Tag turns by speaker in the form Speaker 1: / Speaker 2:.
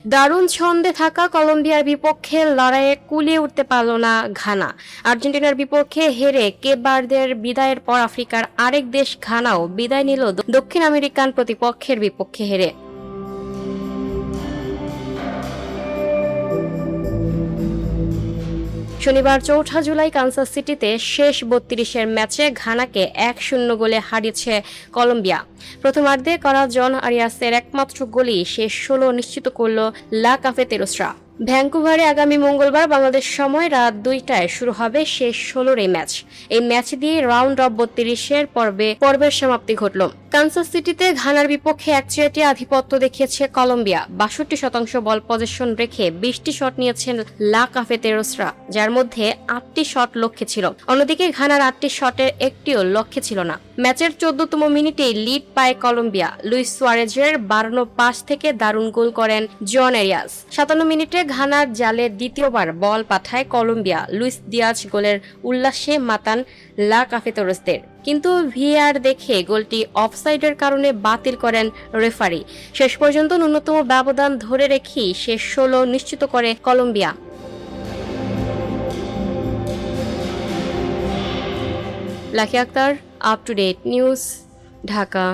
Speaker 1: দারুণ ছন্দে থাকা কলম্বিয়ার বিপক্ষে লড়াইয়ে কুলিয়ে উঠতে পারল না ঘানা। আর্জেন্টিনার বিপক্ষে হেরে কেপ ভার্দের বিদায়ের পর আফ্রিকার আরেক দেশ ঘানাও বিদায় নিল দক্ষিণ আমেরিকান প্রতিপক্ষের বিপক্ষে হেরে। শনিবার ৪ জুলাই কানসাস সিটিতে শেষ ৩২-এর ম্যাচে ঘানাকে ১-০ গোলে হারিয়েছে কলম্বিয়া। প্রথমার্ধে করা জন আরিয়াসের একমাত্র গোলই শেষ ১৬ নিশ্চিত করল লা কাফেতেরোসরা। ভ্যাঙ্কুভারে আগামী মঙ্গলবার বাংলাদেশ সময় রাত ২টায় শুরু হবে শেষ ১৬'র এই ম্যাচ। এই ম্যাচ দিয়ে রাউন্ড অফ ৩২-এর পর্বের সমাপ্তি ঘটল। কানসাস সিটিতে ঘানার বিপক্ষে একচেটিয়া আধিপত্য দেখিয়েছে কলম্বিয়া। ৬২% বল পজিশন রেখে ২০টি শট নিয়েছেন লা কাফেতেরোসরা, যার মধ্যে ৮টি শট লক্ষ্যে ছিল। অন্যদিকে ঘানার ৮টি শটের একটিও লক্ষ্যে ছিল না। ম্যাচের ১৪তম মিনিটেই লিড পায় কলম্বিয়া। লুইস সুয়ারেজের বাড়ানো পাস থেকে দারুণ গোল করেন জন এরিয়াস। ৫৭ মিনিটে ঘানার জালে দ্বিতীয়বার বল পাঠায় কলম্বিয়া। লুইস দিয়াজ গোলের উল্লাসে মাতান লা কাফেতেরোসদের, কিন্তু ভিএআর দেখে গোলটি অফসাইডের কারণে বাতিল করেন রেফারি। শেষ পর্যন্ত ন্যূনতম ব্যবধান ধরে রেখেই শেষ ১৬ নিশ্চিত করে Colombia. Lucky Akter, up to date news, Dhaka.